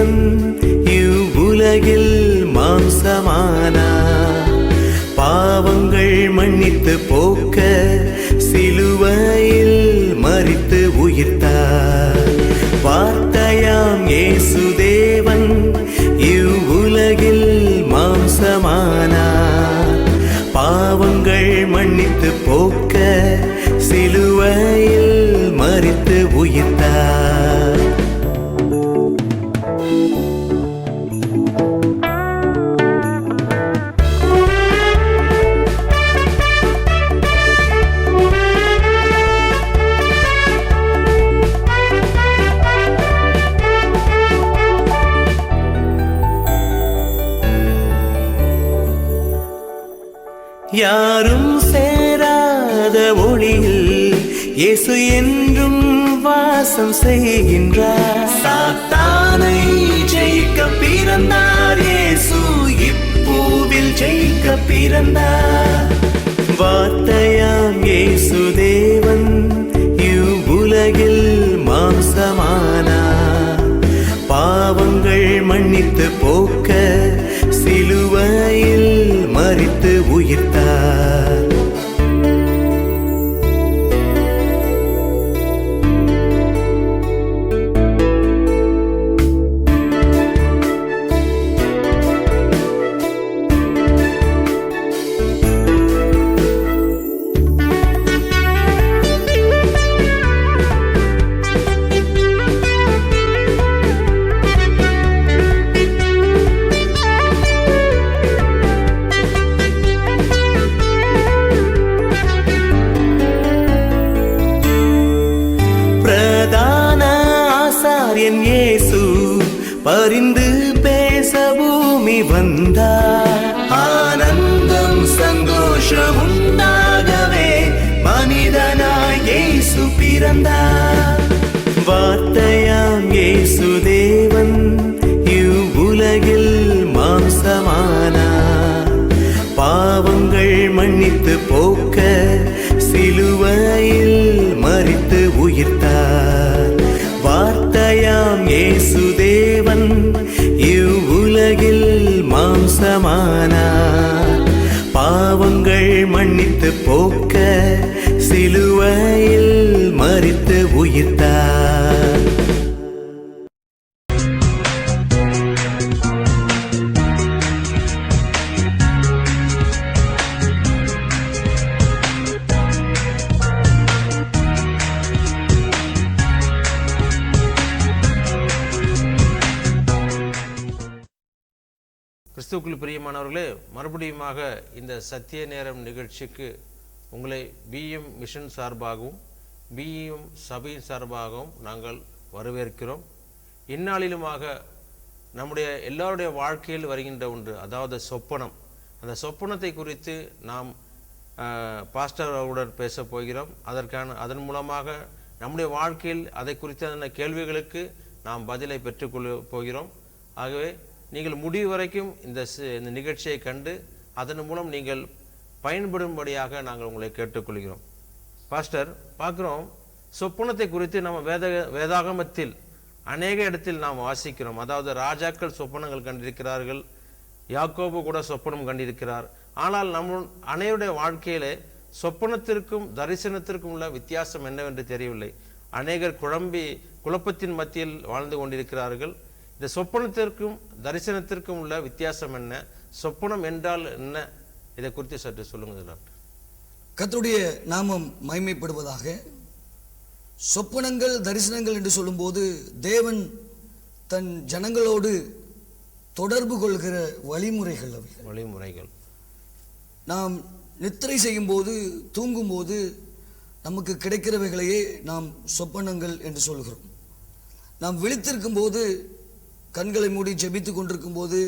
தேவன் இவ்வுலகில் மாம்சமானார். பாவங்கள் மன்னித்து போக்க சிலுவையில் மரித்து உயிர்த்தார். வார்த்தையாம் இயேசு தேவன் இவ்வுலகில் மாம்சமானார். பாவங்கள் மன்னித்து போக்க சிலுவையில் மரித்து உயிர்த்தார். யாரும் சேராத ஒளியில் இயேசு என்றும் வாசம் செய்கின்றார். சாத்தானை ஜெயிக்க பிறந்தார் இயேசு, இப்பூவில் ஜெயிக்க பிறந்தார். வார்த்தையாம் இயேசு தேவன் இவ்வுலகில் மாம்சமானார். பாவங்கள் மன்னித்து போக்க சிலுவையில் மரித்து உயிர்த்தார். என் இயேசு பரிந்து பேச பூமி வந்தார். ஆனந்தம் சந்தோஷம் உண்டாகவே மனிதனாய் இயேசு பிறந்தார். வார்த்தையாம் இயேசு தேவன் இவ்வுலகில் மாம்சமானார். பாவங்கள் மன்னித்து போக்க சிலுவையில் மரித்து உயிர்த்தார். வார்த்தையாம் இயேசு தேவன் இவ்வுலகில் மாம்சமானார். பாவங்கள் மன்னித்து போக்க சிலுவையில் மரித்து உயிர்த்தார். கிறிஸ்துவுக்குள் பிரியமானவர்களே, மறுபடியுமாக இந்த சத்திய நேரம் நிகழ்ச்சிக்கு உங்களை பிஎம் மிஷன் சார்பாகவும் பிஎம் சபையின் சார்பாகவும் நாங்கள் வரவேற்கிறோம். இந்நாளிலுமாக நம்முடைய எல்லாருடைய வாழ்க்கையில் வருகின்ற ஒன்று, அதாவது சொப்பனம். அந்த சொப்பனத்தை குறித்து நாம் பாஸ்டருடன் பேச போகிறோம். அதன் மூலமாக நம்முடைய வாழ்க்கையில் அதை குறித்தான கேள்விகளுக்கு நாம் பதிலை பெற்றுக்கொள்ள போகிறோம். ஆகவே நீங்கள் முடிவு வரைக்கும் இந்த நிகழ்ச்சியை கண்டு அதன் மூலம் நீங்கள் பயன்படும்படியாக நாங்கள் உங்களை கேட்டுக்கொள்கிறோம். பாஸ்டர், பார்க்குறோம் சொப்பனத்தை குறித்து நம்ம வேதாகமத்தில் அநேக இடத்தில் நாம் வாசிக்கிறோம். அதாவது ராஜாக்கள் சொப்பனங்கள் கண்டிருக்கிறார்கள், யாக்கோபு கூட சொப்பனம் கண்டிருக்கிறார். ஆனால் நம்ம அனைவருடைய வாழ்க்கையிலே சொப்பனத்திற்கும் தரிசனத்திற்கும் உள்ள வித்தியாசம் என்னவென்று தெரியவில்லை. அநேகர் குழப்பத்தின் மத்தியில் வாழ்ந்து கொண்டிருக்கிறார்கள். இந்த சொப்பனத்திற்கும் தரிசனத்திற்கும் உள்ள வித்தியாசம் என்ன? சொப்பனம் என்றால் என்ன? இதை குறித்து சற்று சொல்லுங்க. கர்த்தருடைய நாமம் மகிமைப்படுவதாக. சொப்பனங்கள் தரிசனங்கள் என்று சொல்லும்போது தேவன் தன் ஜனங்களோடு தொடர்பு கொள்கிற வழிமுறைகள். நாம் நித்திரை செய்யும் போது, தூங்கும் போது நமக்கு கிடைக்கிறவைகளையே நாம் சொப்பனங்கள் என்று சொல்கிறோம். நாம் விழித்திருக்கும் போது, கண்களை மூடி ஜெபித்து கொண்டிருக்கும் போது,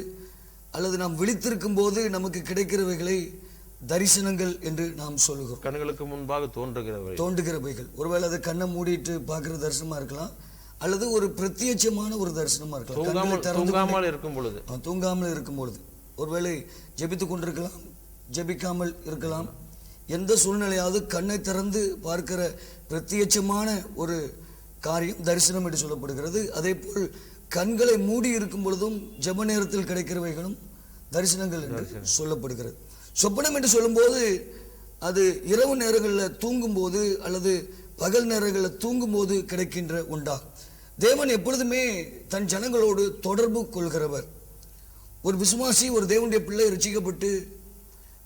அல்லது நாம் விழித்திருக்கும் போது நமக்கு கிடைக்கிறவைகளை தரிசனங்கள் என்று நாம் சொல்லுகிறோம். கண்களுக்கு முன்பாக தோன்றுகிறவைகள். ஒருவேளை அது கண்ணை மூடிட்டு பார்க்கிற தரிசனமா இருக்கலாம், அல்லது ஒரு பிரத்யட்சமான ஒரு தரிசனமா இருக்கலாம். தூங்காமல் இருக்கும் பொழுது ஒருவேளை ஜெபித்து கொண்டிருக்கலாம், ஜெபிக்காமல் இருக்கலாம். எந்த சூழ்நிலையாவது கண்ணை திறந்து பார்க்கிற பிரத்யட்சமான ஒரு காரியம் தரிசனம் என்று சொல்லப்படுகிறது. அதே போல் கண்களை மூடி இருக்கும் பொழுதும் ஜெப நேரத்தில் கிடைக்கிறவைகளும் தரிசனங்கள் என்று சொல்லப்படுகிறது. சொப்பனம் என்று சொல்லும்போது அது இரவு நேரங்களில் தூங்கும்போது அல்லது பகல் நேரங்களில் தூங்கும்போது கிடைக்கின்ற உண்டா. தேவன் எப்பொழுதுமே தன் ஜனங்களோடு தொடர்பு கொள்கிறவர். ஒரு விசுவாசி, ஒரு தேவனுடைய பிள்ளை ரட்சிக்கப்பட்டு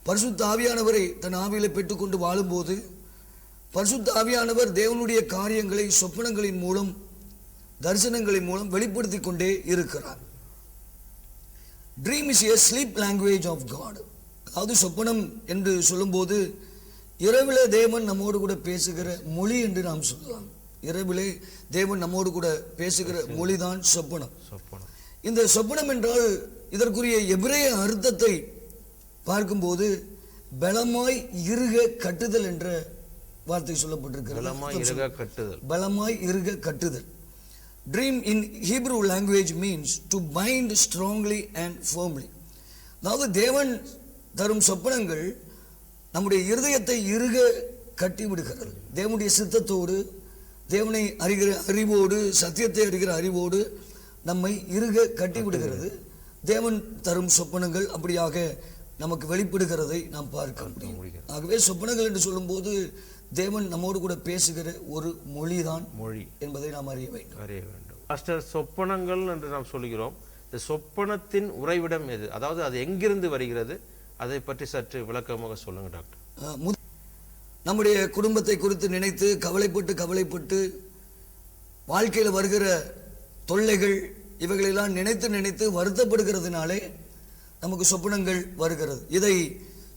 பரிசுத்த ஆவியானவரை தன் ஆவியில பெற்றுக்கொண்டு வாழும்போது பரிசுத்த ஆவியானவர் தேவனுடைய காரியங்களை சொப்பனங்களின் மூலம் தரிசனங்களின் மூலம் வெளிப்படுத்தி கொண்டே இருக்கிறார். Dream is a sleep language of God. அதாவது சொப்பனம் என்று சொல்லும்போது இரவிலே தேவன் நம்மோடு கூட பேசுகிற மொழி என்று நாம் சொல்லலாம். இரவிலே தேவன் நம்மோடு கூட பேசுகிற மொழிதான் சொப்பனம். இந்த சொப்பனம் என்றால் இதற்குரிய எபிரேய அர்த்தத்தை பார்க்கும்போது பலமாய் இறுக கட்டுதல் என்ற வார்த்தை சொல்லப்பட்டிருக்கிறது. பலமாய் இறுக கட்டுதல். Dream in Hebrew language means to bind strongly and firmly. அதாவது தேவன் தரும் சொப்பனங்கள் நம்முடைய இருதயத்தை இறுக கட்டி விடுகிறது. தேவனுடைய சித்தத்தோடு, தேவனை அறிகிற அறிவோடு, சத்தியத்தை அறிகிற அறிவோடு நம்மை இறுக கட்டி விடுகிறது. தேவன் தரும் சொப்பனங்கள் அப்படியாக நமக்கு வெளிப்படுகிறதை நாம் பார்க்க முடியும். ஆகவே சொப்பனங்கள் என்று சொல்லும்போது தேவன் நம்மோடு கூட பேசுகிற ஒரு மொழிதான் மொழி என்பதை நாம் அறிய வேண்டும். பாஸ்டர், சொப்பனங்கள் என்று நாம் சொல்கிறோம். இந்த சொப்பனத்தின் உறைவிடம் எது? அதாவது அது எங்கிருந்து வருகிறது? அதை பற்றி சற்று விளக்கமாக சொல்லுங்க டாக்டர். நம்முடைய குடும்பத்தை குறித்து நினைத்து கவலைப்பட்டு வாழ்க்கையில் வருகிற தொல்லைகள் இவைகளெல்லாம் நினைத்து வருத்தப்படுகிறதுனாலே நமக்கு சொப்பனங்கள் வருகிறது. இதை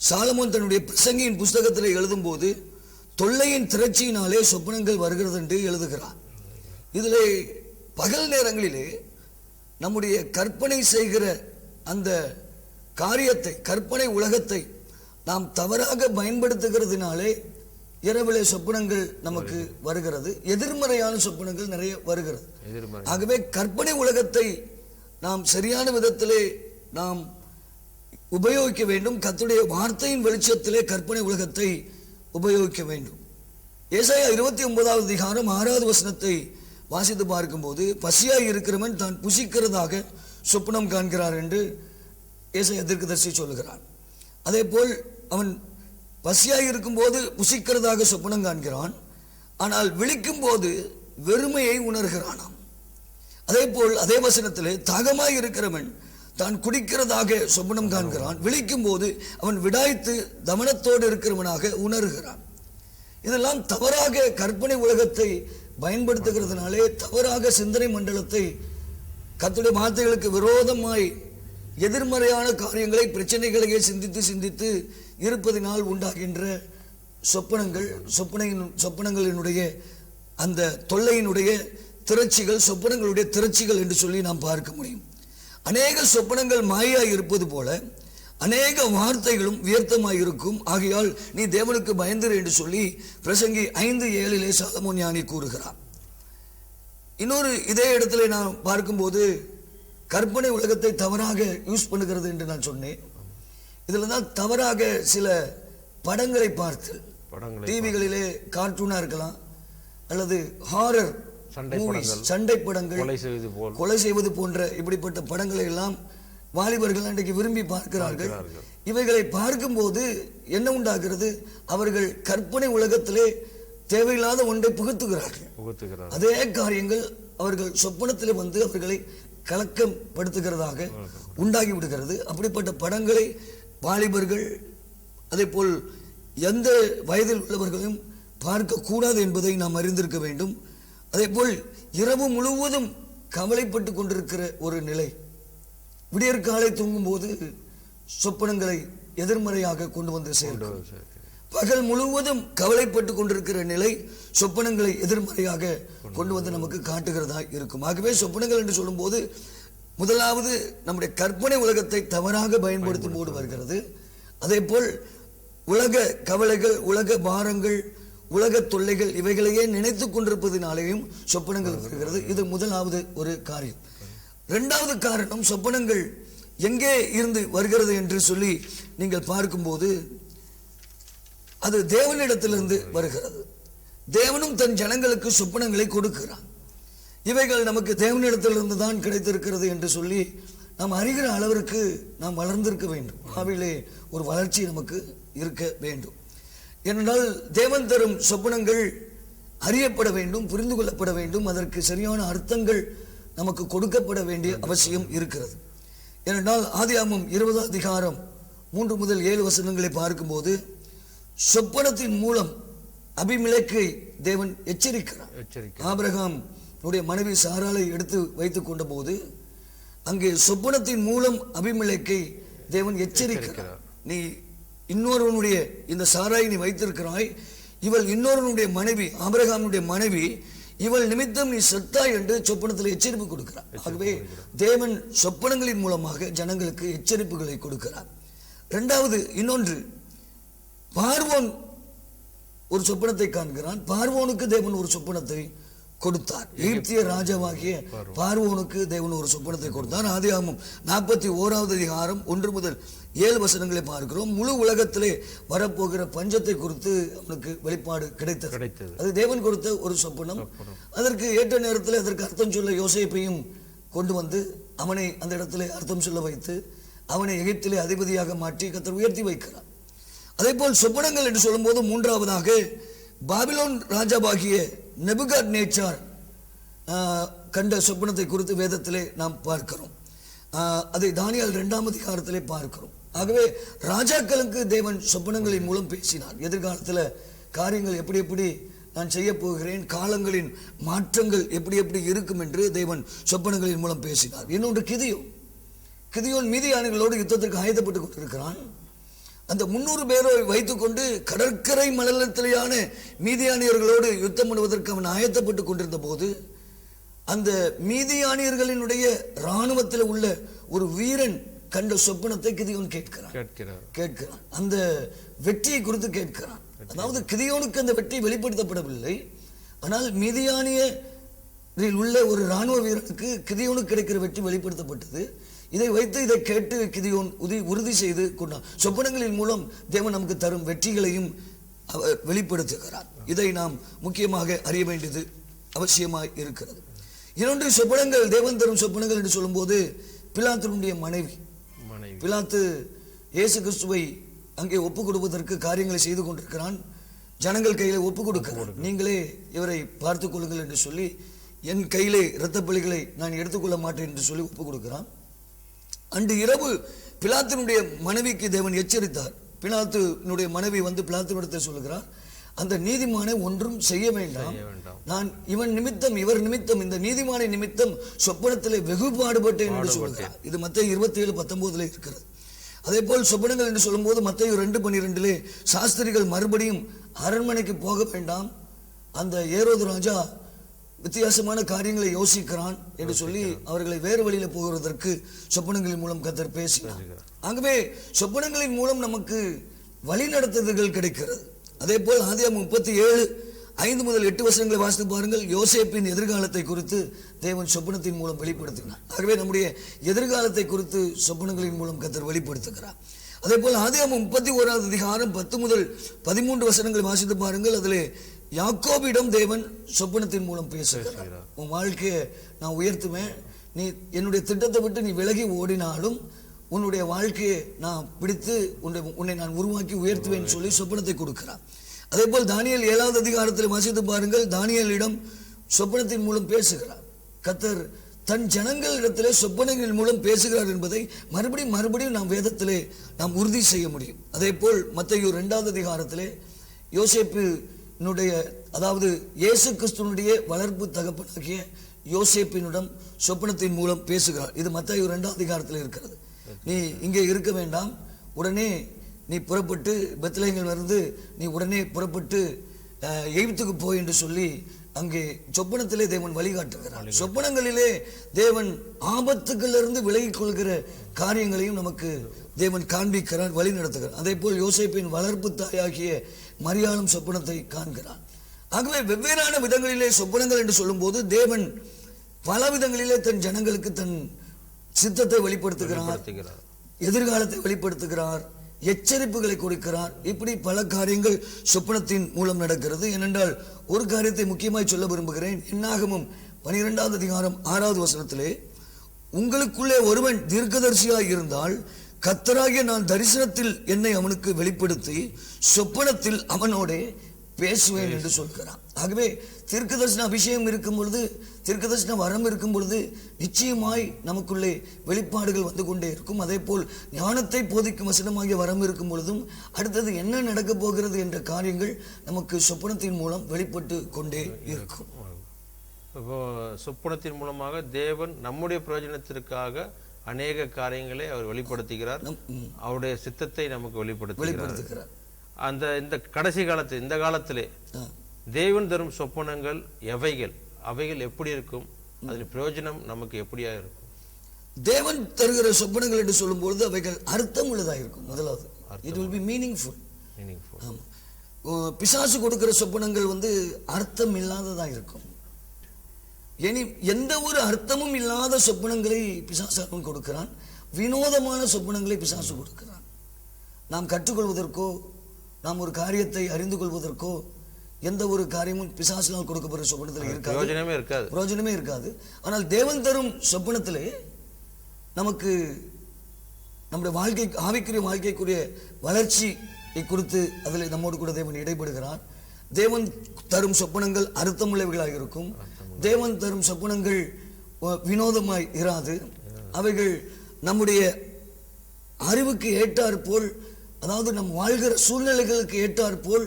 சாலமோன் தன்னுடைய பிரசங்கியின் புஸ்தகத்தில் எழுதும் போது தொல்லையின் திரட்சியினாலே சொப்பனங்கள் வருகிறது என்று எழுதுகிறார். இதிலே பகல் நேரங்களிலே நம்முடைய கற்பனை செய்கிற அந்த காரியத்தை, கற்பனை உலகத்தை நாம் தவறாக பயன்படுத்துகிறதுனாலே இரவிலே சொப்பனங்கள் நமக்கு வருகிறது. எதிர்மறையான சொப்பனங்கள் நிறைய வருகிறது. ஆகவே கற்பனை உலகத்தை நாம் சரியான விதத்திலே நாம் உபயோகிக்க வேண்டும். கர்த்தருடைய வார்த்தையின் வெளிச்சத்திலே கற்பனை உலகத்தை உபயோகிக்க வேண்டும். ஏசாயா 29வது அதிகாரம் 6வது வசனத்தை வாசித்து பார்க்கும்போது பசியாய் இருக்கிறவன் தான் புசிக்கிறதாக சொப்பனம் காண்கிறார் என்று ஏசாயா தீர்க்கதரிசி சொல்லுகிறான். அதே போல் அவன் பசியாய் இருக்கும்போது புசிக்கிறதாக சொப்பனம் காண்கிறான், ஆனால் விழிக்கும் போது வெறுமையை உணர்கிறானாம். அதே போல் அதே வசனத்திலே தாகமாய் இருக்கிறவன் தான் குடிக்கிறதாக சொப்பனம் காண்கிறான், விழிக்கும் போது அவன் விடாய்த்து தமனத்தோடு இருக்கிறவனாக உணர்கிறான். இதெல்லாம் தவறாக கற்பனை உலகத்தை பயன்படுத்துகிறதுனாலே தவறாக சிந்தனை மண்டலத்தை கர்த்தருடைய வார்த்தைகளுக்கு விரோதமாய் எதிர்மறையான காரியங்களை, பிரச்சனைகளையே சிந்தித்து இருப்பதினால் உண்டாகின்ற சொப்பனங்களினுடைய அந்த தொல்லையினுடைய திரட்சிகள், சொப்பனங்களுடைய திரட்சிகள் என்று சொல்லி நாம் பார்க்க முடியும். அநேக சொப்பனங்கள் மாயாய் இருப்பது போல அநேக வார்த்தைகளும் வியர்த்தமாய் இருக்கும். ஆகையால் நீ தேவனுக்கு பயந்திரு என்று சொல்லி பிரசங்கி 5:7 சாலமோன் ஞானி கூறுகிறார். இன்னொரு இதே இடத்துல நான் பார்க்கும்போது கற்பனை உலகத்தை தவறாக யூஸ் பண்ணுகிறது என்று நான் சொன்னேன். இதுல தான் தவறாக சில படங்களை பார்த்து, டிவிகளிலே கார்ட்டூனா இருக்கலாம் அல்லது ஹாரர் சண்டை படங்கள், கொலை செய்வது போன்ற இப்படிப்பட்ட படங்களை எல்லாம் வாலிபர்கள் அன்றைக்கு விரும்பி பார்க்கிறார்கள். இவைகளை பார்க்கும்போது என்ன உண்டாகிறது? அவர்கள் கற்பனை உலகத்திலே தேவையில்லாத ஒன்றை புகுத்துகிறார்கள். அதே காரியங்கள் அவர்கள் சொப்பனத்திலே வந்து அவர்களை கலக்கம் படுத்துகிறதாக உண்டாகி விடுகிறது. அப்படிப்பட்ட படங்களை வாலிபர்கள் அதே போல் எந்த வயதில் உள்ளவர்களும் பார்க்க கூடாது என்பதை நாம் அறிந்திருக்க வேண்டும். அதே போல் இரவு முழுவதும் கவலைப்பட்டு கொண்டிருக்கிற ஒரு நிலை, விடியற்காலை தூங்கும் போது சொப்பனங்களை எதிர்மறையாக கொண்டு வந்து சேர்க்கும். பகல் முழுவதும் கவலைப்பட்டு கொண்டிருக்கிற நிலை சொப்பனங்களை எதிர்மறையாக கொண்டு வந்து நமக்கு காட்டுகிறதா இருக்கும். ஆகவே சொப்பனங்கள் என்று சொல்லும் போது முதலாவது நம்முடைய கற்பனை உலகத்தை தவறாக பயன்படுத்தும் போது வருகிறது. அதே போல் உலக கவலைகள், உலக பாரங்கள், உலக தொல்லைகள் இவைகளையே நினைத்துக் கொண்டிருப்பதினாலேயும் சொப்பனங்கள் வருகிறது. இது முதலாவது ஒரு காரியம். இரண்டாவது காரணம், சொப்பனங்கள் எங்கே இருந்து வருகிறது என்று சொல்லி நீங்கள் பார்க்கும்போது அது தேவனிடத்திலிருந்து வருகிறது. தேவனும் தன் ஜனங்களுக்கு சொப்பனங்களை கொடுக்கிறான். இவைகள் நமக்கு தேவனிடத்திலிருந்து தான் கிடைத்திருக்கிறது என்று சொல்லி நாம் அறிகிற அளவிற்கு நாம் வளர்ந்திருக்க வேண்டும். ஆவிலே ஒரு வளர்ச்சி நமக்கு இருக்க வேண்டும். ஏனென்றால் தேவன் தரும் சொப்பனங்கள் அறியப்பட வேண்டும், புரிந்து கொள்ளப்பட வேண்டும். அதற்கு சரியான அர்த்தங்கள் நமக்கு கொடுக்கப்பட வேண்டிய அவசியம் இருக்கிறது. ஏனென்றால் ஆதியாகமம் 20 அதிகாரம் 3 முதல் 7 வசனங்களை பார்க்கும்போது சொப்பனத்தின் மூலம் அபிமெலேக்கை தேவன் எச்சரிக்கிறார். ஆபிரகாம் மனைவி சாராளை எடுத்து வைத்துக் கொண்ட போது அங்கே சொப்பனத்தின் மூலம் அபிமெலேக்கை தேவன் எச்சரிக்கிறார். நீ இன்னொருவனுடைய இந்த சாராயை நீ வைத்திருக்கிறாய், இவள் இன்னொருவனுடைய மனைவி, ஆபிரகாமுடைய மனைவி, இவள் நிமித்தம் நீ செத்தாய் என்று சொப்பனத்தில் எச்சரிப்பு கொடுக்கிறார். ஆகவே தேவன் சொப்பனங்களின் மூலமாக ஜனங்களுக்கு எச்சரிப்புகளை கொடுக்கிறார். இரண்டாவது இன்னொன்று, பார்வோன் ஒரு சொப்பனத்தை காண்கிறான். பார்வோனுக்கு தேவன் ஒரு சொப்பனத்தை கொடுத்தார். எகிப்திய ராஜாவாகிய பார்வோனுக்கு தேவன் ஒரு சொப்பனத்தை கொடுத்தார். ஆதியாகமம் 41வது அதிகாரம் 1 முதல் 7 வசனங்களை பார்க்கிறோம். முழு உலகத்திலே வரப்போகிற பஞ்சத்தை குறித்து அவனுக்கு வெளிப்பாடு கிடைத்தது. அது தேவன் கொடுத்த ஒரு சொப்பனம். அதற்கு ஏற்ற நேரத்தில் அதற்கு அர்த்தம் சொல்ல யோசேப்பையும் கொண்டு வந்து அவனை அந்த இடத்திலே அர்த்தம் சொல்ல வைத்து அவனை எகிப்திலே அதிபதியாக மாற்றி கர்த்தர் உயர்த்தி வைக்கிறார். அதே போல் சொப்பனங்கள் என்று சொல்லும்போது மூன்றாவதாக பாபிலோன் ராஜாவாகிய நெபுகாத்நேச்சார் கண்ட சொப்பனத்தை குறித்து வேதத்திலே நாம் பார்க்கிறோம். அதை தானியேல் 2ஆம் அதிகாரத்திலே பார்க்கிறோம். ஆகவே ராஜாக்களுக்கு தேவன் சொப்பனங்களின் மூலம் பேசினார். எதிர்காலத்தில் காரியங்கள் எப்படி எப்படி நான் செய்ய போகிறேன், காலங்களின் மாற்றங்கள் எப்படி எப்படி இருக்கும் என்று தேவன் சொப்பனங்களின் மூலம் பேசினார். இன்னொன்று கிதியோன் மீதியானிகளோடு யுத்தத்திற்கு ஆயத்தப்பட்டு கொண்டிருக்கிறான். அந்த 300 பேரை வைத்துக்கொண்டு கடற்கரை மணலத்திலேயான மீதியானியர்களோடு யுத்தம் பண்ணுவதற்கு அவன் ஆயத்தப்பட்டு கொண்டிருந்த போது அந்த மீதியானியர்களினுடைய இராணுவத்தில் உள்ள ஒரு வீரன் கண்ட சொப்பனத்தை கிதியோன் கேட்கிறான். அந்த வெற்றியை குறித்து கேட்கிறான். அதாவது கிதியோனுக்கு அந்த வெற்றி வெளிப்படுத்தப்படவில்லை. ஆனால் மீதியானியரில் உள்ள ஒரு இராணுவ வீரனுக்கு கிதியோனுக்கு கிடைக்கிற வெற்றி வெளிப்படுத்தப்பட்டது. இதை வைத்து இதை கேட்டு கிதியோன் உறுதி செய்து கொண்டான். சொப்பனங்களின் மூலம் தேவன் நமக்கு தரும் வெற்றிகளையும் வெளிப்படுத்துகிறார். இதை நாம் முக்கியமாக அறிய வேண்டியது அவசியமாய் இருக்கிறது. இன்னொன்று, சொப்பனங்கள், தேவன் தரும் சொப்பனங்கள் என்று சொல்லும்போது பிலாத்துடைய மனைவி பிலாத்து இயேசு கிறிஸ்துவை அங்கே ஒப்புக் கொடுப்பதற்கு காரியங்களை செய்து கொண்டிருக்கிறான். ஜனங்கள் கையிலே ஒப்புக் கொடுக்கிறான். நீங்களே இவரை பார்த்துக் கொள்ளுங்கள் என்று சொல்லி, என் கையிலே இரத்த பலிகளை நான் எடுத்துக்கொள்ள மாட்டேன் என்று சொல்லி ஒப்புக் கொடுக்கிறான். அன்று இரவு பிலாத்தினுடைய மனைவிக்கு தேவன் எச்சரித்தார். பிலாத்தினுடைய மனைவி வந்து பிலாத்தினிடத்தை சொல்லுகிறார், அந்த நீதிமானை ஒன்றும் செய்ய வேண்டாம், நான் இவர் நிமித்தம் இந்த நீதிமானை நிமித்தம் சொப்பனத்திலே வெகு பாடுபட்டேன் என்று சொல்லுகிறார். இது மத்தேயு 27:19 இருக்கிறது. அதே போல் சொப்பனங்கள் என்று சொல்லும்போது மத்தேயு 2:12 சாஸ்திரிகள் மறுபடியும் அரண்மனைக்கு போக வேண்டாம், அந்த ஏரோது ராஜா வித்தியாசமான காரியங்களை யோசிக்கிறான் என்று சொல்லி அவர்களை வேறு வழியில் போகிறதற்கு சொப்பனங்களின் மூலம் கர்த்தர் பேசினார். ஆகவே சொப்பனங்களின் மூலம் நமக்கு வழி நடத்துதல்கள் கிடைக்கிறது. அதே போல் ஆதியாகமம் 37:5 முதல் 8 வசனங்களை வாசித்து பாருங்கள். யோசேப்பின் எதிர்காலத்தை குறித்து தேவன் சொப்பனத்தின் மூலம் வெளிப்படுத்தினார். ஆகவே நம்முடைய எதிர்காலத்தை குறித்து சொப்பனங்களின் மூலம் கர்த்தர் வெளிப்படுத்துகிறார். அதே போல் ஆதியாகமம் 31வது அதிகாரம் 10 முதல் 13 வசனங்களை வாசித்து பாருங்கள். அதிலே யாக்கோபிடம் தேவன் சொப்பனத்தின் மூலம் பேசுகிறார். உன் வாழ்க்கையை நான் உயர்த்துவேன், நீ என்னுடைய திட்டத்தை விட்டு நீ விலகி ஓடினாலும் உன்னுடைய வாழ்க்கையை நான் பிடித்து உன்னை நான் உருவாக்கி உயர்த்துவேன் சொல்லி சொப்பனத்தை கொடுக்கிறார். அதே போல் தானியேல் 7வது அதிகாரத்தில் வாசித்து பாருங்கள். தானியேலிடம் சொப்பனத்தின் மூலம் பேசுகிறார். கர்த்தர் தன் ஜனங்களிடத்திலே சொப்பனங்களின் மூலம் பேசுகிறார் என்பதை மறுபடியும் நாம் வேதத்திலே நாம் உறுதி செய்ய முடியும். அதே போல் மத்தேயு 2வது அதிகாரத்திலே யோசேப்பினுடைய, அதாவது இயேசு கிறிஸ்துவனுடைய வளர்ப்பு தகப்பனாகிய யோசேப்பினிடம் சொப்பனத்தின் மூலம் பேசுகிறார். இது மத்தேயு 2வது அதிகாரத்தில் இருக்கிறது. நீ இங்கே இருக்க வேண்டாம், உடனே நீ புறப்பட்டு பெத்லகேமில் இருந்து நீ உடனே புறப்பட்டு எகிப்துக்கு போய் என்று சொல்லி அங்கே சொப்பனத்திலே தேவன் வழிகாட்டுகிறார். சொப்பனங்களிலே தேவன் ஆபத்துகளிலிருந்து விலகிக் கொள்கிற காரியங்களையும் நமக்கு தேவன் காண்பிக்கிறார், வழி நடத்துகிறார். அதே போல் யோசேப்பின் வளர்ப்பு தாயாகிய மரியாளும் சொப்பனத்தை காண்கிறார். ஆகவே வெவ்வேறான விதங்களிலே சொப்பனங்கள் என்று சொல்லும்போது தேவன் பல விதங்களிலே தன் ஜனங்களுக்கு தன் சித்தத்தை வெளிப்படுத்துகிறார், எதிர்காலத்தை வெளிப்படுத்துகிறார், எச்சரிப்புகளை கொடுக்கிறார். இப்படி பல காரியங்கள் சொப்பனத்தின் மூலம் நடக்கிறது. ஏனென்றால் ஒரு காரியத்தை முக்கியமாய் சொல்ல விரும்புகிறேன். என்னாகமம் 12வது அதிகாரம் 6வது வசனத்திலே, உங்களுக்குள்ளே ஒருவன் தீர்க்கதரிசியாய் இருந்தால் கர்த்தராகிய நான் தரிசனத்தில் என்னை அவனுக்கு வெளிப்படுத்தி சொப்பனத்தில் அவனோடே பேசுவேன் என்று சொல்கிறான். ஆகவே தீர்க்கதரிசன அபிஷேகம் இருக்கும் பொழுது, தீர்க்கதரிசன வரம் இருக்கும் பொழுது நிச்சயமாய் நமக்குள்ளே வெளிப்பாடுகள் வந்து கொண்டே இருக்கும். அதே போல் ஞானத்தை போதிக்கும் வசனமாகிய வரம் இருக்கும் பொழுதும் அடுத்தது என்ன நடக்கப் போகிறது என்ற காரியங்கள் நமக்கு சொப்பனத்தின் மூலம் வெளிப்பட்டு கொண்டே இருக்கும். இப்போ சொப்பனத்தின் மூலமாக தேவன் நம்முடைய பிரயோஜனத்திற்காக அநேக காரியங்களை அவர் வெளிப்படுத்துகிறார். அவருடைய சித்தத்தை நமக்கு வெளிப்படுத்துகிறார். இந்த கடைசி காலத்தில், இந்த காலத்திலே தேவன் தரும் சொப்பனங்கள் அவைகள் எப்படி இருக்கும், அதில் பிரயோஜனம் நமக்கு எப்படியா இருக்கும்? தேவன் தருகிற சொப்பனங்கள் என்று சொல்லும்போது அவைகள் அர்த்தம் உள்ளதாக இருக்கும். முதலாவது, இட் வில் பி மீனிங்ஃபுல். பிசாசு கொடுக்கிற சொப்பனங்கள் அர்த்தம் இல்லாததாக இருக்கும். எந்த ஒரு அர்த்தமும் இல்லாத சொப்பனங்களை பிசாசு கொடுக்கிறான். வினோதமான சொப்பனங்களை பிசாசு கொடுக்கிறான். நாம் கற்றுக்கொள்வதற்கோ நாம் ஒரு காரியத்தை அறிந்து கொள்வதற்கோ எந்த ஒரு காரியமும் பிசாசினால் கொடுக்கப்படுற சொப்பனத்தில் இருக்காது, பிரயோஜனமே இருக்காது. ஆனால் தேவன் தரும் சொப்பனத்திலே நமக்கு நம்முடைய வாழ்க்கை, ஆவிக்குரிய வாழ்க்கைக்குரிய வளர்ச்சியை குறித்து அதில் நம்மோடு கூட தேவன் இடைபடுகிறார். தேவன் தரும் சொப்பனங்கள் அர்த்தமுள்ளவைகளாக இருக்கும். தேவன் தரும் சொப்பனங்கள் வினோதமாய் இராது. அவைகள் நம்முடைய அறிவுக்கு ஏற்றாற்போல், அதாவது நம் வாழ்கிற சூழ்நிலைகளுக்கு ஏற்றாற்போல்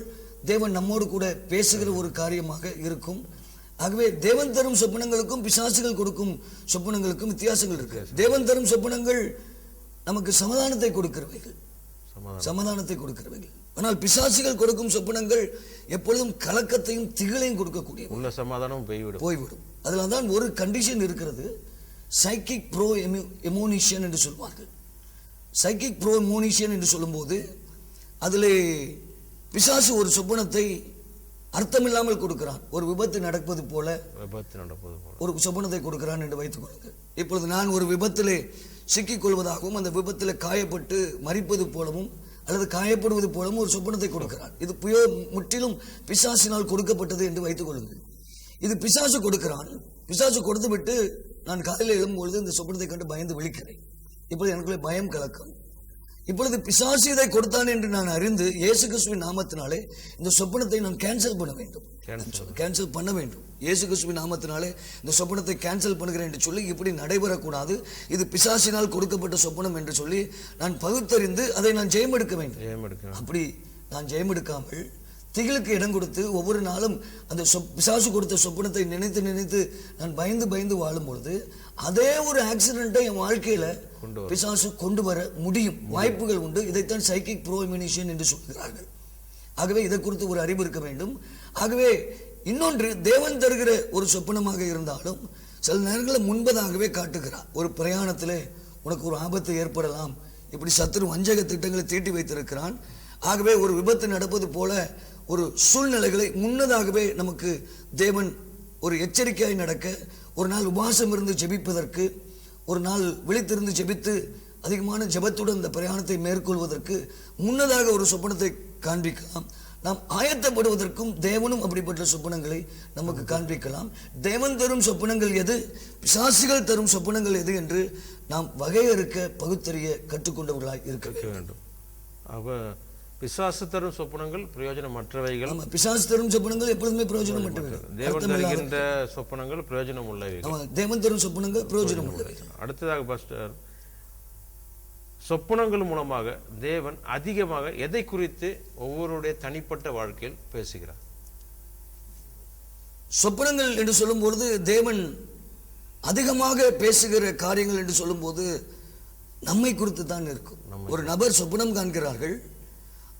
தேவன் நம்மோடு கூட பேசுகிற ஒரு காரியமாக இருக்கும். ஆகவே தேவன் தரும் சொப்பனங்களுக்கும் பிசாசுகள் கொடுக்கும் சொப்பனங்களுக்கும் வித்தியாசங்கள் இருக்கு. தேவன் தரும் சொப்பனங்கள் நமக்கு சமாதானத்தை கொடுக்கிறவைகள், ஆனால் பிசாசுகள் கொடுக்கும் சொப்பனங்கள் எப்பொழுதும் கலக்கத்தையும் திகிலையும் கொடுக்கக்கூடிய, உள்ள சமாதானம் போய்விடும். அதில் தான் ஒரு கண்டிஷன் இருக்கிறது, சைக்கிக் ப்ரோ எமோனிஷியன் என்று சொல்வார்கள். சைக்கிக் ப்ரோ எமோனிஷியன் என்று சொல்லும்போது அதிலே பிசாசு ஒரு சொப்பனத்தை அர்த்தமில்லாமல் கொடுக்கிறான். ஒரு விபத்து நடப்பது போல ஒரு சொப்பனத்தை கொடுக்கிறான் என்று வைத்துக் கொள்ளுங்கள். இப்பொழுது நான் ஒரு விபத்திலே சிக்கிக் கொள்வதாகவும் அந்த விபத்தில் காயப்பட்டு மரிப்பது போலவும் அல்லது காயப்படுவது போலவும் ஒரு சொப்பனத்தை கொடுக்கிறான். இது முற்றிலும் பிசாசினால் கொடுக்கப்பட்டது என்று வைத்துக் கொள்ளுங்கள். இது பிசாசு கொடுக்கிறான். பிசாசு கொடுத்து விட்டு நான் காலையில் எழும்பொழுது இந்த சொப்பனத்தை கண்டு பயந்து விழிக்கிறேன். இப்பொழுது எனக்குள்ளே பயம் கலக்கம். இப்பொழுது பிசாசு இதை கொடுத்தான் என்று நான் அறிந்து இயேசு கிறிஸ்துவின் நாமத்தினாலே இந்த சொப்பனத்தை நான் கேன்சல் பண்ண வேண்டும். இயேசு கிறிஸ்துவின் நாமத்தினாலே இந்த சொப்பனத்தை கேன்சல் பண்ணுகிறேன் என்று சொல்லி, இப்படி நடைபெறக்கூடாது, இது பிசாசினால் கொடுக்கப்பட்ட சொப்பனம் என்று சொல்லி நான் பகுத்தறிந்து அதை நான் ஜெயமெடுக்க வேண்டும். அப்படி நான் ஜெயமெடுக்காமல் திகிலுக்கு இடம் கொடுத்து ஒவ்வொரு நாளும் அந்த பிசாசு கொடுத்த சொப்பனத்தை நினைத்து நினைத்து நான் பயந்து வாழும் பொழுது அதே ஒரு ஆக்சிடென்ட்டை என் வாழ்க்கையில பிசாசு கொண்டு வர முடியும், வாய்ப்புகள் உண்டு. இதைத்தான் சைக்கிக் ப்ரோமினிஷன் என்று சொல்கிறார்கள். ஆகவே இதை குறித்து ஒரு அறிவு இருக்க வேண்டும். ஆகவே இன்னொன்று, தேவன் தருகிற ஒரு சொப்பனமாக இருந்தாலும் சில நேரங்களில் முன்பதாகவே காட்டுகிறார். ஒரு பிரயாணத்திலே உனக்கு ஒரு ஆபத்து ஏற்படலாம், இப்படி சத்துரு வஞ்சக திட்டங்களை தீட்டி வைத்திருக்கிறான். ஆகவே ஒரு விபத்து நடப்பது போல ஒரு சூழ்நிலைகளை முன்னதாகவே நமக்கு தேவன் ஒரு எச்சரிக்கையாய் நடக்க, ஒரு நாள் உபவாசம் இருந்து ஜெபிப்பதற்கு, ஒரு நாள் விழித்திருந்து ஜெபித்து அதிகமான ஜெபத்துடன் இந்த பிரயாணத்தை மேற்கொள்வதற்கு முன்னதாக ஒரு சொப்பனத்தை காண்பிக்கலாம். நாம் ஆயத்தப்படுவதற்கும் தேவனும் அப்படிப்பட்ட சொப்பனங்களை நமக்கு காண்பிக்கலாம். தேவன் தரும் சொப்பனங்கள் எது, பிசாசுகள் தரும் சொப்பனங்கள் எது என்று நாம் வகையறுக்க பகுத்தறிய கற்றுக்கொண்டவர்களாய் இருக்க வேண்டும். பிசாசு தரும் சொப்பனங்கள் பிரயோஜனமற்றவைகள். பிசாசு தரும் சொப்பனங்கள் எப்பொழுதுமே பிரயோஜனமற்றவைகள். தேவன் தருகின்ற சொப்பனங்கள் பிரயோஜனம் உள்ளவைகள். தேவன் தரும் சொப்பனங்கள் பிரயோஜனம் உள்ளவைகள். அடுத்ததாக பாஸ்டர், சொப்பனங்கள் மூலமாக தேவன் அதிகமாக எதை குறித்து ஒவ்வொருடைய தனிப்பட்ட வாழ்க்கையில் பேசுகிறார்? சொப்பனங்கள் என்று சொல்லும் பொழுது தேவன் அதிகமாக பேசுகிற காரியங்கள் என்று சொல்லும் போது நம்மை குறித்து தான் இருக்கும். ஒரு நபர் சொப்பனம் காண்கிறார்கள்,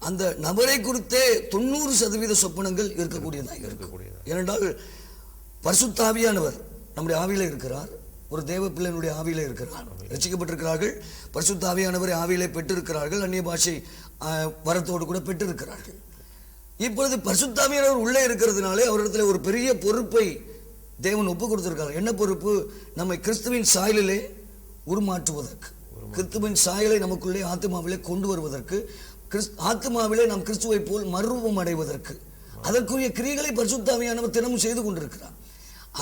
அந்த நபரை குறித்தே 90% சொப்பனங்கள் இருக்கக்கூடியதாக இருக்கக்கூடியது. ஏனென்றால் பரிசுத்த ஆவியானவர் நம்முடைய ஆவியில இருக்கிறார். ஒரு தேவ பிள்ளையினுடைய ஆவியில இருக்கிறார். ரட்சிக்கப்பட்டிருக்கிறார்கள், பரிசுத்த ஆவியானவரை ஆவியிலே பெற்றிருக்கிறார்கள், அந்நிய பாஷை வரத்தோடு கூட பெற்றிருக்கிறார்கள். இப்பொழுது பரிசுத்த ஆவியானவர் உள்ளே இருக்கிறதுனாலே அவரிடத்துல ஒரு பெரிய பொறுப்பை தேவன் ஒப்பு கொடுத்திருக்கார். என்ன பொறுப்பு? நம்மை கிறிஸ்துவின் சாயலிலே உருமாற்றுவதற்கு, கிறிஸ்துவின் சாயலை நமக்குள்ளே ஆத்மாவிலே கொண்டு வருவதற்கு, ஆத்மாவிலே நாம் கிறிஸ்துவை போல் மறுரூபம் அடைவதற்கு, அதற்குரிய கிரியைகளை பரிசுத்த ஆவியானவர் தினமும் செய்து கொண்டிருக்கிறார்.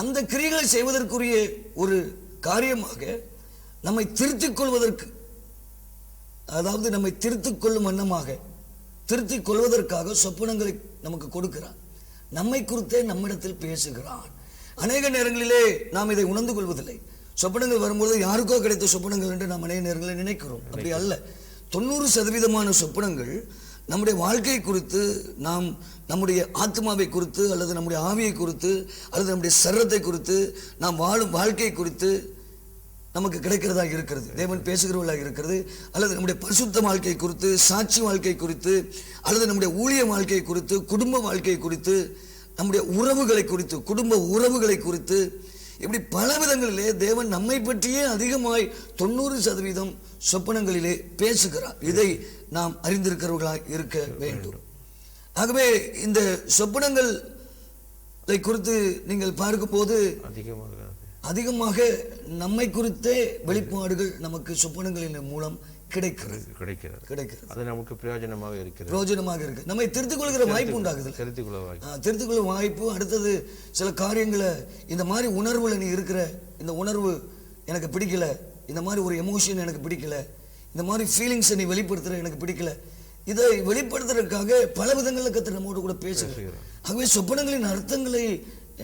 அந்த கிரியைகளை செய்வதற்குரிய ஒரு காரியமாக நம்மை திருத்திக் கொள்வதற்கு, அதாவது நம்மை திருத்திக் கொள்ளும் வண்ணமாக, திருத்திக் கொள்வதற்காக சொப்பனங்களை நமக்கு கொடுக்கிறார். நம்மை குறித்தே நம்மிடத்தில் பேசுகிறான். அநேக நேரங்களிலே நாம் இதை உணர்ந்து கொள்வதில்லை. சொப்பனங்கள் வரும்போது யாருக்கோ கிடைத்த சொப்பனங்கள் என்று நாம் அநேக நேரங்களில் நினைக்கிறோம். அப்படி அல்ல. 90% சொப்பனங்கள் நம்முடைய வாழ்க்கை குறித்து, நாம் நம்முடைய ஆத்மாவை குறித்து, அல்லது நம்முடைய ஆவியை குறித்து, அல்லது நம்முடைய சரீரத்தை குறித்து, நாம் வாழும் வாழ்க்கை குறித்து நமக்கு கிடைக்கிறதாக இருக்கிறது. தேவன் பேசுகிறவர்களாக இருக்கிறது. அல்லது நம்முடைய பரிசுத்த வாழ்க்கை குறித்து, சாட்சி வாழ்க்கை குறித்து, அல்லது நம்முடைய ஊழிய வாழ்க்கை குறித்து, குடும்ப வாழ்க்கை குறித்து, நம்முடைய உறவுகளை குறித்து, குடும்ப உறவுகளை குறித்து, இப்படி பல விதங்களிலே தேவன் நம்மை பற்றியே அதிகமாய் 90% சொப்பனங்களிலே பேசுகிறார். இதை நாம் அறிந்திருக்கிறவர்களாக இருக்க வேண்டும். ஆகவே இந்த சொப்பனங்களை குறித்து நீங்கள் பார்க்கும்போது அதிகமாக நம்மை குறித்தே வெளிப்பாடுகள் நமக்கு சொப்பனங்களின் மூலம் கிடைக்கிறது. அது நமக்கு பிரயோஜனமாக இருக்கு. நம்மை திருத்திக் கொள்கிற வாய்ப்பு உண்டாகுது. திருத்திக் கொள்ளும் வாய்ப்பு. அடுத்தது சில காரியங்களை, இந்த மாதிரி உணர்வுல நீ இருக்கிற, இந்த உணர்வு எனக்கு பிடிக்கல, இந்த மாதிரி ஒரு எமோஷன் எனக்கு பிடிக்கல, இந்த மாதிரி ஃபீலிங்ஸ் நீ வெளிப்படுத்துற எனக்கு பிடிக்கல, இதை வெளிப்படுத்துறதுக்காக பல விதங்களில் கர்த்தர் நம்மோடு கூட பேசுகிறார். ஆகவே சொப்பனங்களின் அர்த்தங்களை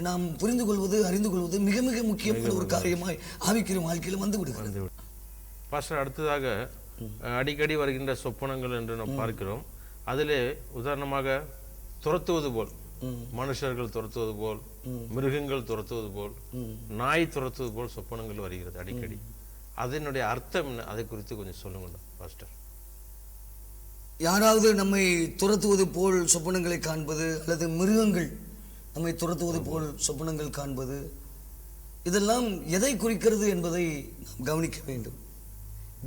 நாம் புரிந்து கொள்வது, அறிந்து கொள்வது மிக மிக முக்கியமான ஒரு காரியமாய் ஆவிக்குரிய வாழ்க்கையில் வந்து விடுகிறது. பாஸ்டர், அடுத்ததாக அடிக்கடி வருகின்ற சொப்பனங்கள் என்று நாம் பார்க்கிறோம். அதிலே உதாரணமாக துரத்துவது போல், மனுஷர்கள் துரத்துவது போல், மிருகங்கள் துரத்துவது போல், நாய் துரத்துவது போல் சொப்பனங்கள் வருகிறது அடிக்கடி. அதனுடைய அர்த்தம் என்ன? அதை குறித்து கொஞ்சம் சொல்லுங்க பாஸ்டர். யாராவது நம்மை துரத்துவது போல் சொப்பனங்களை காண்பது, அல்லது மிருகங்கள் நம்மை துரத்துவது போல் சொப்பனங்கள் காண்பது, இதெல்லாம் எதை குறிக்கிறது என்பதை நாம் கவனிக்க வேண்டும்.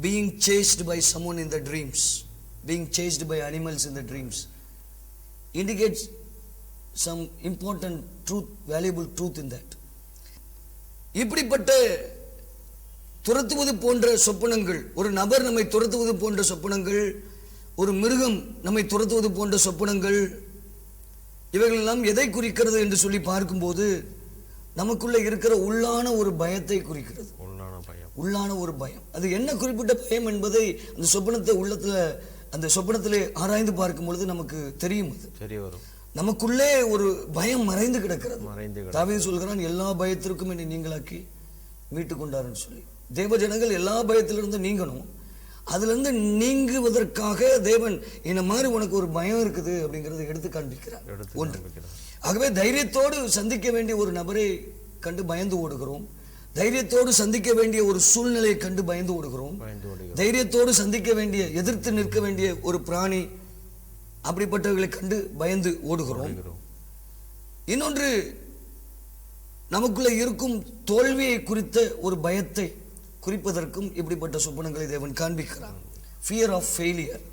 Being chased by someone in the dreams, being chased by animals in the dreams indicates some important truth, valuable truth in that. இப்படிப்பட்ட துரத்துவது போன்ற சொப்பனங்கள், ஒரு நபர் நம்மை துரத்துவது போன்ற சொப்பனங்கள், ஒரு மிருகம் நம்மை துரத்துவது போன்ற சொப்பனங்கள், இவைகள் எல்லாம் எதை குறிக்கிறது என்று சொல்லி பார்க்கும்போது நமக்குள்ள இருக்கிற உள்ளான ஒரு பயத்தை குறிக்கிறது. உள்ளான ஒரு பயம். அது என்ன குறிப்பிட்ட பயம் என்பதை அந்த சொப்பனத்தை உள்ளத்துல, அந்த சொப்பனத்திலே ஆராய்ந்து பார்க்கும் பொழுது நமக்கு தெரியும். அது தெரிய வரும். நமக்குள்ளே ஒரு பயம் மறைந்து கிடக்கிறது. தாவீது சொல்கிறான், எல்லா பயத்திற்கும் என்னை நீங்களாக்கி மீட்டு கொண்டாருன்னு சொல்லி. தேவ ஜனங்கள் எல்லா பயத்திலிருந்து நீங்கணும். அதுல இருந்து நீங்குவதற்காக தேவன் இந்த மாதிரி உனக்கு ஒரு பயம் இருக்குது அப்படிங்கறத எடுத்து காண்பிக்கிறார். ஒன்று. ஆகவே தைரியத்தோடு சந்திக்க வேண்டிய ஒரு நபரை கண்டு பயந்து ஓடுகிறோம். தைரியத்தோடு சந்திக்க வேண்டிய ஒரு சூழ்நிலையை கண்டு பயந்து ஓடுகிறோம். தைரியத்தோடு சந்திக்க வேண்டிய, எதிர்த்து நிற்க வேண்டிய ஒரு பிராணி, அப்படிப்பட்டவர்களை கண்டு பயந்து ஓடுகிறோம். இன்னொன்று, நமக்குள்ள இருக்கும் தோல்வியை குறித்த ஒரு பயத்தை குறிப்பதற்கும் இப்படிப்பட்ட சொப்பனங்களை தேவன் காண்பிக்கிறார். Fear of failure.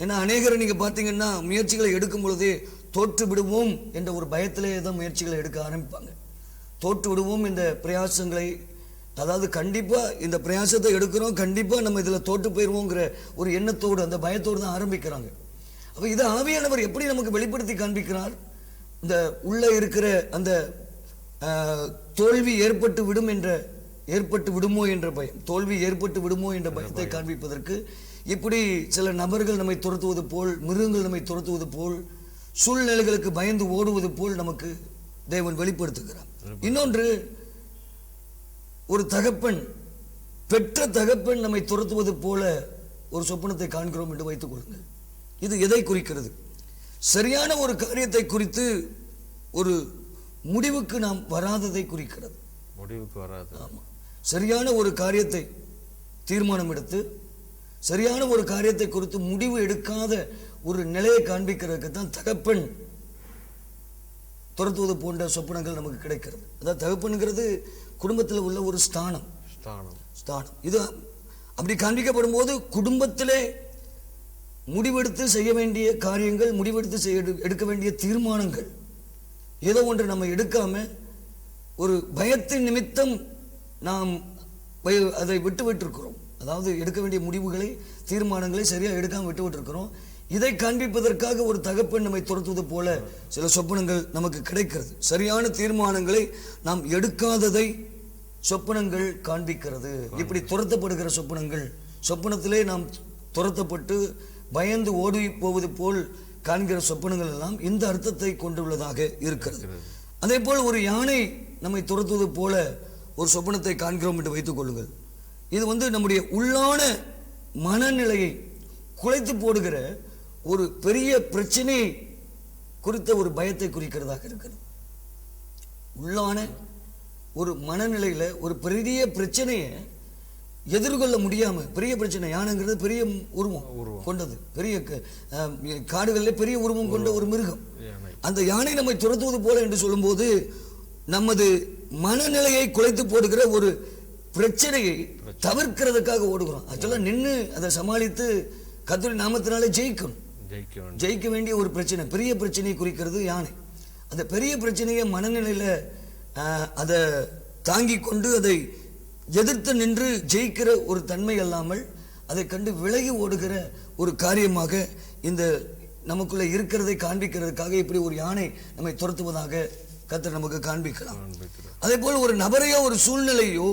ஏன்னா அநேகரை நீங்க பார்த்தீங்கன்னா முயற்சிகளை எடுக்கும் பொழுதே தோற்று விடுவோம் என்ற ஒரு பயத்திலே தான் முயற்சிகளை எடுக்க ஆரம்பிப்பாங்க. தோற்று விடுவோம் இந்த பிரயாசங்களை, அதாவது கண்டிப்பா இந்த பிரயாசத்தை எடுக்கிறோம், கண்டிப்பா நம்ம இதுல தோற்று போயிடுவோங்கிற ஒரு எண்ணத்தோடு, அந்த பயத்தோடு தான் ஆரம்பிக்கிறாங்க. அப்ப இதை ஆவியானவர் எப்படி நமக்கு வெளிப்படுத்தி காண்பிக்கிறார்? இந்த உள்ள இருக்கிற அந்த தோல்வி ஏற்பட்டு விடுமோ என்ற பயம், தோல்வி ஏற்பட்டு விடுமோ என்ற பயத்தை காண்பிப்பதற்கு இப்படி சில நபர்கள் நம்மை துரத்துவது போல், மிருகங்கள் நம்மை துரத்துவது போல், சூழ்நிலைகளுக்கு பயந்து ஓடுவது போல் நமக்கு தேவன் வெளிப்படுத்துகிறார். இன்னொன்று, ஒரு தகப்பன், பெற்ற தகப்பன் நம்மை துரத்துவது போல ஒரு சொப்பனத்தை காண்கிறோம் என்று வைத்துக் கொள்ளுங்கள். இது எதை குறிக்கிறது? சரியான ஒரு காரியத்தை குறித்து ஒரு முடிவுக்கு நாம் வராததை குறிக்கிறது. முடிவுக்கு வராது. ஆமா, சரியான ஒரு காரியத்தை தீர்மானம் எடுத்து, சரியான ஒரு காரியத்தை குறித்து முடிவு எடுக்காத ஒரு நிலையை காண்பிக்கிறதுக்கு தான் தகப்பன் துரத்துவது போன்ற சொப்பனங்கள் நமக்கு கிடைக்கிறது. அதாவது தகப்பனுங்கிறது குடும்பத்தில் உள்ள ஒரு ஸ்தானம். இது அப்படி காண்பிக்கப்படும் போது குடும்பத்திலே முடிவெடுத்து செய்ய வேண்டிய காரியங்கள், முடிவெடுத்து எடுக்க வேண்டிய தீர்மானங்கள், ஏதோ ஒன்று நம்ம எடுக்காம ஒரு பயத்தின் நிமித்தம் நாம் அதை விட்டு விட்டுருக்கிறோம். அதாவது எடுக்க வேண்டிய முடிவுகளை, தீர்மானங்களை சரியாக எடுக்காமல் விட்டு விட்டுருக்கிறோம். இதை காண்பிப்பதற்காக ஒரு தகப்பன் நம்மை துரத்துவது போல சில சொப்பனங்கள் நமக்கு கிடைக்கிறது. சரியான தீர்மானங்களை நாம் எடுக்காததை சொப்பனங்கள் காண்பிக்கிறது. இப்படி துரத்தப்படுகிற சொப்பனங்கள், சொப்பனத்திலே நாம் துரத்தப்பட்டு பயந்து ஓடி போவது போல் காண்கிற சொப்பனங்கள் எல்லாம் இந்த அர்த்தத்தை கொண்டுள்ளதாக இருக்கிறது. அதே போல் ஒரு யானை நம்மை துரத்துவது போல ஒரு சொப்பனத்தை காண்கிறோம் என்று வைத்துக் கொள்ளுங்கள். இது நம்முடைய உள்ளான மனநிலையை குலைத்து போடுகிற ஒரு பெரிய பிரச்சனை குறித்த ஒரு பயத்தை குறிக்கிறதாக இருக்கிறது. உள்ளான ஒரு மனநிலையில ஒரு பெரிய பிரச்சனையை எதிர்கொள்ள முடியாம, பெரிய பிரச்சனை, யானைங்கிறது பெரிய உருவம் கொண்டது, பெரிய காடுகளில் பெரிய உருவம் கொண்ட ஒரு மிருகம். அந்த யானை நம்மை துரத்துவது போல என்று சொல்லும்போது நமது மனநிலையை குலைத்து போடுகிற ஒரு பிரச்சனையை தவிர்க்கிறதுக்காக ஓடுகிறோம். ஆக்சுவலா நின்று அதை சமாளித்து கர்த்தருடைய நாமத்தினாலே ஜெயிக்க வேண்டிய ஒரு பிரச்சனை, பெரிய பிரச்சனையை குறிக்கிறது யானை. அந்த பெரிய பிரச்சனையை மனநிலையில அதை தாங்கி கொண்டு அதை எதிர்த்து நின்று ஜெயிக்கிற ஒரு தன்மை அல்லாமல் அதை கண்டு விலகி ஓடுகிற ஒரு காரியமாக இந்த நமக்குள்ள இருக்கிறதை காண்பிக்கிறதுக்காக இப்படி ஒரு யானை நம்மை துரத்துவதாக கர்த்தர் நமக்கு காண்பிக்கலாம். அதே போல் ஒரு நபரையோ ஒரு சூழ்நிலையோ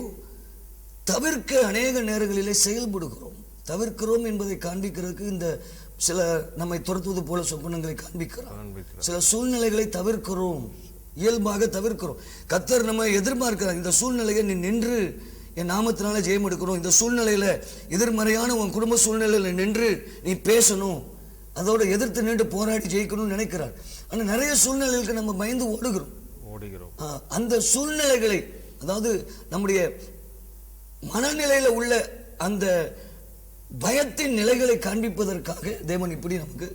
தவிர்க்க அநேக நேரங்களிலே செயல்படுகிறோம். தவிர்க்கிறோம் என்பதை காண்பிக்கிறதுக்கு இந்த சில நம்மை துரத்துவது போல சொப்பனங்களை காண்பிக்கிறோம். சில சூழ்நிலைகளை தவிர்க்கிறோம், இயல்பாக தவிர்க்கிறோம். கர்த்தர் நம்ம எதிர்பார்க்கிறார், இந்த சூழ்நிலையை நீ நின்று என் நாமத்தினால ஜெயம் எடுக்கணும், இந்த சூழ்நிலையில எதிர்மறையான உன் குடும்ப சூழ்நிலையில நின்று நீ பேசணும், அதோட எதிர்த்து நின்று போராடி ஜெயிக்கணும்னு நினைக்கிறார். ஆனா நிறைய சூழ்நிலைகளுக்கு நம்ம பயந்து ஓடுகிறோம். அந்த சூழ்நிலைகளை, அதாவது நம்முடைய மனநிலையில உள்ள அந்த பயத்தின் நிலைகளை காண்பிப்பதற்காக தேவன் இப்படி நமக்கு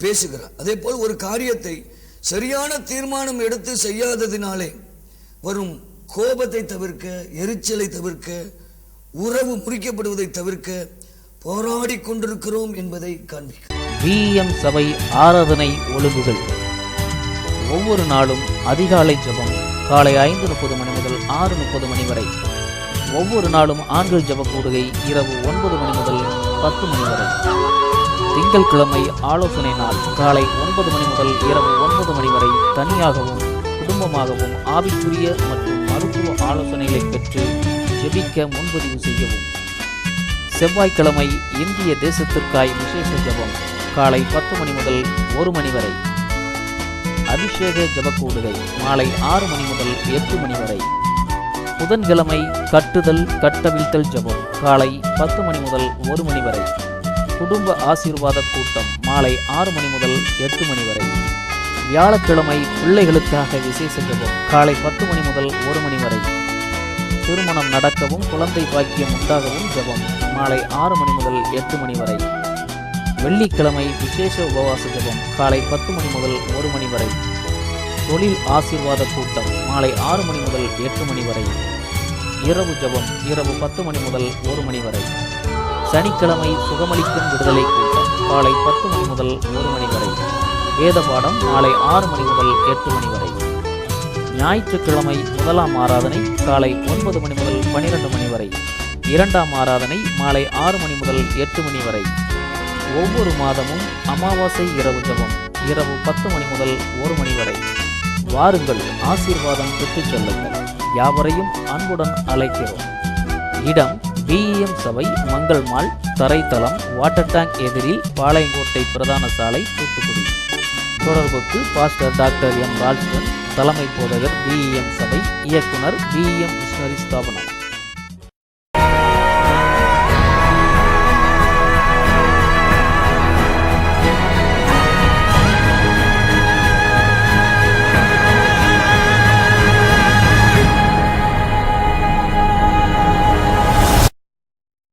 பேசுகிறார். அதே போல் ஒரு காரியத்தை சரியான தீர்மானம் எடுத்து செய்யாததினாலே வரும் கோபத்தை தவிர்க்க, எரிச்சலை தவிர்க்க, உறவு முறிக்கப்படுவதை தவிர்க்க போராடி கொண்டிருக்கிறோம் என்பதை காண்பிக்க விஎம் சபை ஆராதனை ஒழுங்குகள். ஒவ்வொரு நாளும் அதிகாலை ஜெபம் காலை 5:30 மணி முதல் 6:30 மணி வரை. ஒவ்வொரு நாளும் ஆண்கள் ஜெப கூடுகை இரவு 9 மணி முதல் 10 மணி வரை. திங்கட்கிழமை ஆலோசனை நாள் காலை 9 மணி முதல் இரவு 9 மணி வரை. தனியாகவும் குடும்பமாகவும் ஆவிக்குரிய மற்றும் மருத்துவ ஆலோசனைகளை பெற்று ஜெபிக்க முன்பதிவு செய்யவும். செவ்வாய்க்கிழமை இந்திய தேசத்திற்காய் விசேஷ ஜெபம் காலை 10 மணி முதல் 1 மணி வரை. அபிஷேக ஜெபக்கூடுகை மாலை 6 மணி முதல் 8 மணி வரை. புதன்கிழமை கட்டுதல் கட்டவிழ்த்தல் ஜெபம் காலை 10 மணி முதல் 1 மணி வரை. குடும்ப ஆசீர்வாத கூட்டம் மாலை 6 மணி முதல் 8 மணி வரை. வியாழக்கிழமை பிள்ளைகளுக்காக விசேஷ ஜெபம் காலை 10 மணி முதல் 1 மணி வரை. திருமணம் நடக்கவும் குழந்தை பாக்கியம் உண்டாகவும் ஜெபம் மாலை 6 மணி முதல் 8 மணி வரை. வெள்ளிக்கிழமை விசேஷ உபவாச ஜெபம் காலை 10 மணி முதல் 1 மணி வரை. தொழில் ஆசீர்வாத கூட்டம் மாலை 6 மணி முதல் 8 மணி வரை. இரவு ஜெபம் இரவு 10 மணி முதல் 1 மணி வரை. சனிக்கிழமை சுகமளிக்கும் விடுதலை கூட்டம் காலை 10 மணி முதல் 1 மணி வரை. வேத பாடம் மாலை 6 மணி முதல் 8 மணி வரை. ஞாயிற்றுக்கிழமை முதலாம் ஆராதனை காலை 9 மணி முதல் 12 மணி வரை. இரண்டாம் ஆராதனை மாலை 6 மணி முதல் 8 மணி வரை. ஒவ்வொரு மாதமும் அமாவாசை இரவு ஜெபம் இரவு 10 மணி முதல் 1 மணி வரை. வாருங்கள், ஆசீர்வாதம் பெற்றுச் செல்லுங்கள். யாவரையும் அன்புடன் அழைக்கிறோம். இடம் விஎம் சபை, மங்கள் மால், தரைத்தளம், வாட்டர் டேங்க் எதிரில், பாளையங்கோட்டை பிரதான சாலை, தூத்துக்குடி. தொடர்புக்கு பாஸ்டர் டாக்டர் எம் ராஜ்வன், தலைமை போதகர் விஎம் சபை, இயக்குனர் விஎம் மிஷனரி ஸ்தாபனம்.